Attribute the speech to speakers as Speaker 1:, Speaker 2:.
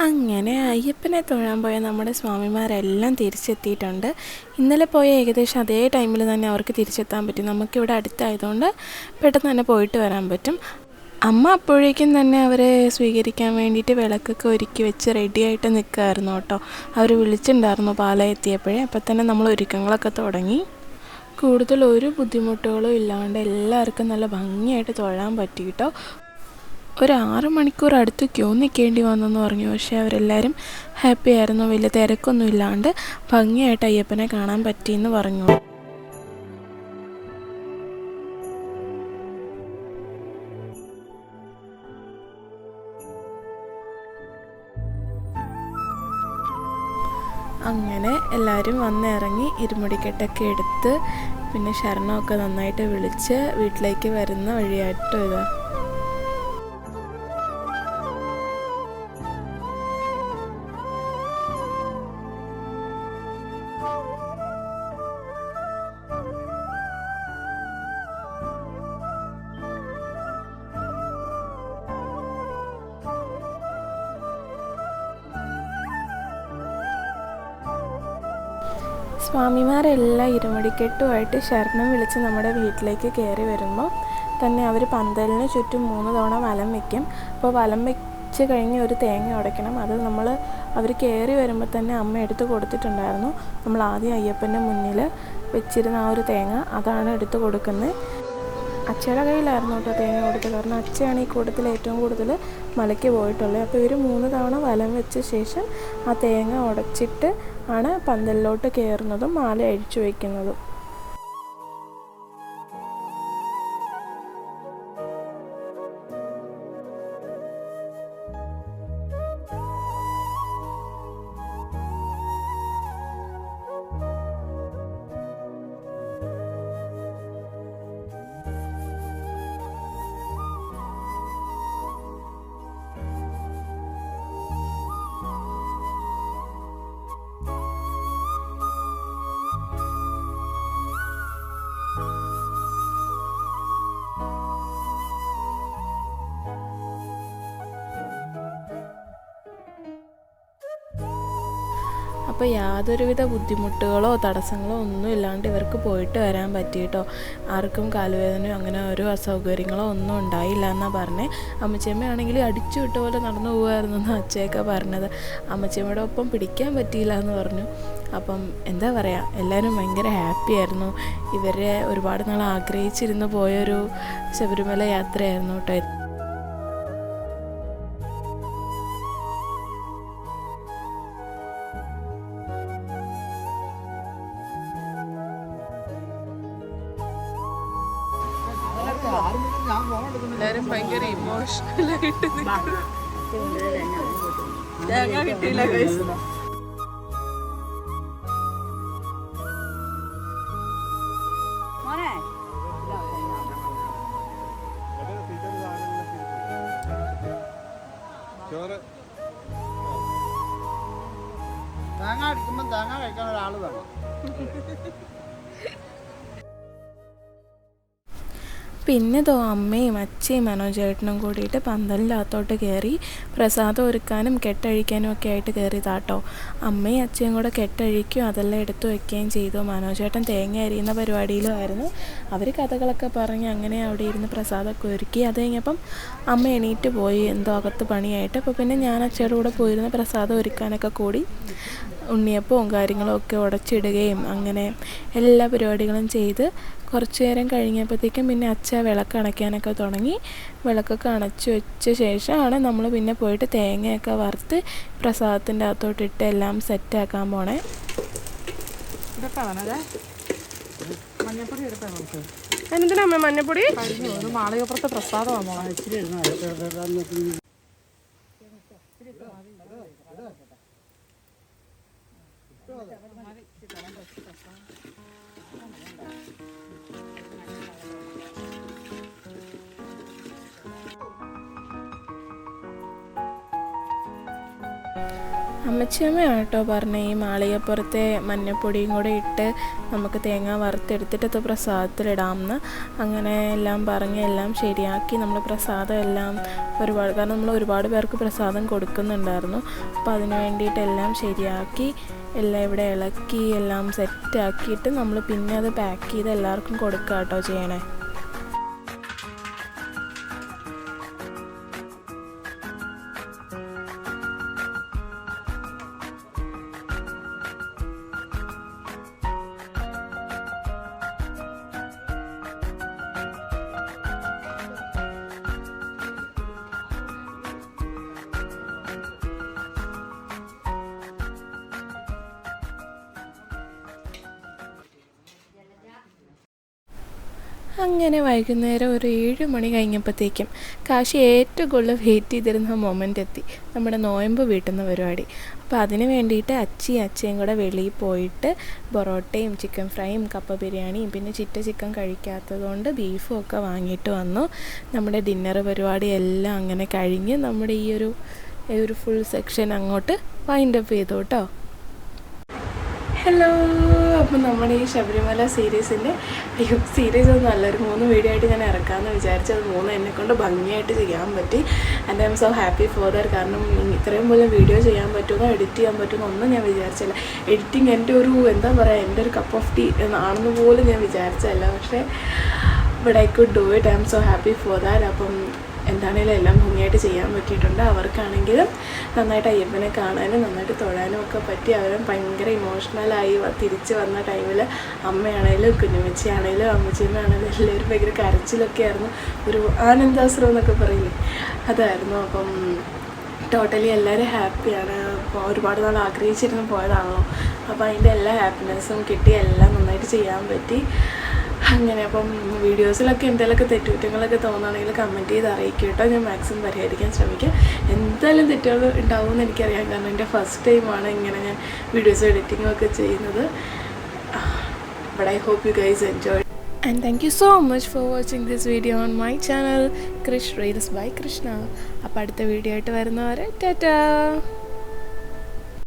Speaker 1: അങ്ങനെ അയ്യപ്പനെ തൊഴാൻ പോയ നമ്മുടെ സ്വാമിമാരെല്ലാം തിരിച്ചെത്തിയിട്ടുണ്ട്. ഇന്നലെ പോയ ഏകദേശം അതേ ടൈമിൽ തന്നെ അവർക്ക് തിരിച്ചെത്താൻ പറ്റും. നമുക്കിവിടെ അടുത്തായതുകൊണ്ട് പെട്ടെന്ന് തന്നെ പോയിട്ട് വരാൻ പറ്റും. അമ്മ അപ്പോഴേക്കും തന്നെ അവരെ സ്വീകരിക്കാൻ വേണ്ടിയിട്ട് വിളക്കൊക്കെ ഒരുക്കി വെച്ച് റെഡിയായിട്ട് നിൽക്കുമായിരുന്നു കേട്ടോ. അവർ വിളിച്ചിട്ടുണ്ടായിരുന്നു പാലം എത്തിയപ്പോഴേ. അപ്പോൾ തന്നെ നമ്മൾ ഒരുക്കങ്ങളൊക്കെ തുടങ്ങി. കൂടുതൽ ഒരു ബുദ്ധിമുട്ടുകളും ഇല്ലാണ്ട് എല്ലാവർക്കും നല്ല ഭംഗിയായിട്ട് തൊഴാൻ പറ്റി കേട്ടോ. ഒരു 6 മണിക്കൂർ അടുത്ത് ക്യൂ നിൽക്കേണ്ടി വന്നെന്ന് പറഞ്ഞു. പക്ഷേ അവരെല്ലാവരും ഹാപ്പി ആയിരുന്നു. വലിയ തിരക്കൊന്നും ഇല്ലാണ്ട് ഭംഗിയായിട്ട് അയ്യപ്പനെ കാണാൻ പറ്റിയെന്ന് പറഞ്ഞു. അങ്ങനെ എല്ലാവരും വന്നിറങ്ങി ഇരുമുടിക്കെട്ടൊക്കെ എടുത്ത് പിന്നെ ശരണമൊക്കെ നന്നായിട്ട് വിളിച്ച് വീട്ടിലേക്ക് വരുന്ന വഴിയായിട്ടോ ഇതാ. സ്വാമിമാരെല്ലാം ഇരുമുടിക്കെട്ടുമായിട്ട് ശരണം വിളിച്ച് നമ്മുടെ വീട്ടിലേക്ക് കയറി വരുമ്പോൾ തന്നെ അവർ പന്തലിന് ചുറ്റും 3 തവണ വലം വയ്ക്കും. അപ്പോൾ വലം വെച്ച് കഴിഞ്ഞ് ഒരു തേങ്ങ ഉടയ്ക്കണം. അത് അവർ കയറി വരുമ്പോൾ തന്നെ അമ്മ എടുത്ത് കൊടുത്തിട്ടുണ്ടായിരുന്നു. നമ്മൾ ആദ്യം അയ്യപ്പൻ്റെ മുന്നിൽ വെച്ചിരുന്ന ആ ഒരു തേങ്ങ അതാണ് എടുത്ത് കൊടുക്കുന്നത്. അച്ഛയുടെ കയ്യിലായിരുന്നു കേട്ടോ തേങ്ങ കൊടുത്തത്. കാരണം അച്ഛയാണ് ഈ കൂട്ടത്തിൽ ഏറ്റവും കൂടുതൽ മലയ്ക്ക് പോയിട്ടുള്ളത്. അപ്പോൾ ഇവർ 3 തവണ വലം വെച്ച ശേഷം ആ തേങ്ങ ഉടച്ചിട്ട് ആണ് പന്തലിലോട്ട് കയറുന്നതും മാല അഴിച്ചു വയ്ക്കുന്നതും. അപ്പോൾ യാതൊരുവിധ ബുദ്ധിമുട്ടുകളോ തടസ്സങ്ങളോ ഒന്നും ഇല്ലാണ്ട് ഇവർക്ക് പോയിട്ട് വരാൻ പറ്റിയിട്ടോ. ആർക്കും കാലുവേദനയോ അങ്ങനെ ഓരോ അസൗകര്യങ്ങളോ ഒന്നും ഉണ്ടായില്ല എന്നാണ് പറഞ്ഞത്. അമ്മച്ചിയമ്മയാണെങ്കിൽ അടിച്ചു വിട്ട പോലെ നടന്നു പോകുമായിരുന്നു എന്ന് അച്ഛയൊക്കെ പറഞ്ഞത്. അമ്മച്ചിയമ്മയുടെ ഒപ്പം പിടിക്കാൻ പറ്റിയില്ല എന്ന് പറഞ്ഞു. അപ്പം എന്താ പറയുക, എല്ലാവരും ഭയങ്കര ഹാപ്പി ആയിരുന്നു. ഇവരെ ഒരുപാട് നാൾ ആഗ്രഹിച്ചിരുന്ന് പോയൊരു ശബരിമല യാത്രയായിരുന്നു കേട്ടോ. എല്ലാരും ഭയങ്കര ഇമോഷണലായിട്ട് തേങ്ങ കിട്ടിയില്ല.
Speaker 2: തേങ്ങ അടിക്കുമ്പോൾ തേങ്ങ കഴിക്കാൻ ഒരാൾ വേണം.
Speaker 1: പിന്നെ അമ്മയും അച്ഛയും മനോജേട്ടനും കൂടിയിട്ട് പന്തലിൻ്റെ അകത്തോട്ട് കയറി പ്രസാദം ഒരുക്കാനും കെട്ടഴിക്കാനും ഒക്കെ ആയിട്ട് കയറിയതാട്ടോ. അമ്മയും അച്ഛയും കൂടെ കെട്ടഴിക്കും അതെല്ലാം എടുത്തു വയ്ക്കുകയും ചെയ്തു. മനോജേട്ടൻ തേങ്ങ അരിയുന്ന പരിപാടിയിലുമായിരുന്നു. അവർ കഥകളൊക്കെ പറഞ്ഞ് അങ്ങനെ അവിടെ ഇരുന്ന് പ്രസാദമൊക്കെ ഒരുക്കി. അത് കഴിഞ്ഞപ്പം അമ്മ എണീറ്റ് പോയി എന്തോ അകത്ത് പണിയായിട്ട്. അപ്പോൾ പിന്നെ ഞാൻ അച്ഛയുടെ കൂടെ പോയിരുന്ന പ്രസാദം ഒരുക്കാനൊക്കെ കൂടി ഉണ്ണിയപ്പവും കാര്യങ്ങളും ഒക്കെ ഉടച്ചിടുകയും അങ്ങനെ എല്ലാ പരിപാടികളും ചെയ്ത് കുറച്ച് നേരം കഴിഞ്ഞപ്പോഴത്തേക്കും പിന്നെ അച്ഛ വിളക്ക് അണയ്ക്കാനൊക്കെ തുടങ്ങി. വിളക്കൊക്കെ അണച്ച് വെച്ച ശേഷമാണ് നമ്മൾ പിന്നെ പോയിട്ട് തേങ്ങയൊക്കെ വറുത്ത് പ്രസാദത്തിൻ്റെ അകത്തോട്ടിട്ട് എല്ലാം സെറ്റാക്കാൻ പോണേ.
Speaker 2: എന്തിനാ മഞ്ഞപ്പൊടി?
Speaker 3: മാളികപ്പുറത്തെ പ്രസാദമാണ് ഇച്ചിരി ഇടുന്നത്.
Speaker 1: അമ്മച്ചിയമ്മയാണ് കേട്ടോ പറഞ്ഞത് ഈ മാളികപ്പുറത്തെ മഞ്ഞപ്പൊടിയും കൂടെ ഇട്ട് നമുക്ക് തേങ്ങ വറുത്തെടുത്തിട്ട് പ്രസാദത്തിലിടാമെന്ന്. അങ്ങനെ എല്ലാം പറഞ്ഞ് എല്ലാം ശരിയാക്കി നമ്മൾ പ്രസാദം എല്ലാം കാരണം നമ്മൾ ഒരുപാട് പേർക്ക് പ്രസാദം കൊടുക്കുന്നുണ്ടായിരുന്നു. അപ്പോൾ അതിന് വേണ്ടിയിട്ട് എല്ലാം ശരിയാക്കി എല്ലാം ഇവിടെ ഇളക്കി എല്ലാം സെറ്റാക്കിയിട്ട് നമ്മൾ പിന്നെ അത് പാക്ക് ചെയ്ത് എല്ലാവർക്കും കൊടുക്കുക കേട്ടോ ചെയ്യണേ. അങ്ങനെ വൈകുന്നേരം ഒരു 7 മണി കഴിഞ്ഞപ്പോഴത്തേക്കും കാശി ഏറ്റവും കൂടുതൽ വെയിറ്റ് ചെയ്തിരുന്ന മൊമെൻ്റ് എത്തി, നമ്മുടെ നോയമ്പ് വീട്ടുന്ന പരിപാടി. അപ്പോൾ അതിന് വേണ്ടിയിട്ട് അച്ഛയും കൂടെ വെളിയിൽ പോയിട്ട് പൊറോട്ടയും ചിക്കൻ ഫ്രൈയും കപ്പ ബിരിയാണിയും പിന്നെ ചിക്കൻ കഴിക്കാത്തതുകൊണ്ട് ബീഫും ഒക്കെ വാങ്ങിയിട്ട് വന്നു. നമ്മുടെ ഡിന്നർ പരിപാടി എല്ലാം അങ്ങനെ കഴിഞ്ഞ് നമ്മുടെ ഈ ഒരു ഫുൾ സെക്ഷൻ അങ്ങോട്ട് വൈൻഡപ്പ് ചെയ്തു കേട്ടോ. ഹലോ, അപ്പം നമ്മുടെ ഈ ശബരിമല സീരീസിൻ്റെ സീരീസ് ഒന്നും അല്ല, ഒരു 3 വീഡിയോ ആയിട്ട് ഞാൻ ഇറക്കാമെന്ന് വിചാരിച്ചു. അത് 3 എന്നെക്കൊണ്ട് ഭംഗിയായിട്ട് ചെയ്യാൻ പറ്റി. And I M so happy for that. കാരണം ഇത്രയും പോലെ വീഡിയോ ചെയ്യാൻ പറ്റുമോ എഡിറ്റ് ചെയ്യാൻ പറ്റുമോ ഒന്നും ഞാൻ വിചാരിച്ചില്ല. എഡിറ്റിംഗ് എൻ്റെ എൻ്റെ ഒരു കപ്പ് ഓഫ് ടീ ആണെന്ന് പോലും ഞാൻ വിചാരിച്ചല്ല. പക്ഷേ but I could do it. I M so happy for that. അപ്പം എന്താണെങ്കിലും എല്ലാം ഭംഗിയായിട്ട് ചെയ്യാൻ പറ്റിയിട്ടുണ്ട്. അവർക്കാണെങ്കിലും നന്നായിട്ട് അയ്യപ്പനെ കാണാനും നന്നായിട്ട് തൊഴാനും ഒക്കെ പറ്റി. അവരും ഭയങ്കര ഇമോഷണലായി തിരിച്ച് വന്ന ടൈമിൽ അമ്മയാണേലും കുഞ്ഞുമ്മച്ചിയാണേലും അമ്മച്ചിയമ്മയാണേലും എല്ലാവരും ഭയങ്കര കരച്ചിലൊക്കെ ആയിരുന്നു. ഒരു ആനന്ദാശ്രമം എന്നൊക്കെ പറയില്ലേ, അതായിരുന്നു. അപ്പം ടോട്ടലി എല്ലാവരും ഹാപ്പിയാണ്. അപ്പോൾ ഒരുപാട് നാൾ ആഗ്രഹിച്ചിരുന്ന് പോയതാണല്ലോ. അപ്പോൾ അതിൻ്റെ എല്ലാ ഹാപ്പിനെസ്സും കിട്ടി, എല്ലാം നന്നായിട്ട് ചെയ്യാൻ പറ്റി. അങ്ങനെ അപ്പം വീഡിയോസിലൊക്കെ എന്തെങ്കിലുമൊക്കെ തെറ്റുകുറ്റങ്ങളൊക്കെ തോന്നുകയാണെങ്കിൽ കമൻറ്റ് ചെയ്ത് അറിയിക്കും കേട്ടോ. ഞാൻ മാക്സിമം പരിഹരിക്കാൻ ശ്രമിക്കാം. എന്തായാലും തെറ്റുകൾ ഉണ്ടാവുമെന്ന് എനിക്കറിയാം, കാരണം എൻ്റെ ഫസ്റ്റ് ടൈമാണ് ഇങ്ങനെ ഞാൻ വീഡിയോസ് എഡിറ്റിങ്ങും ഒക്കെ ചെയ്യുന്നത്. But I hope you guys enjoy and thank you so much for watching this video on my channel Krish reels by Krishna. അപ്പോൾ അടുത്ത വീഡിയോ ആയിട്ട് വരുന്നവരെ ടാറ്റാ.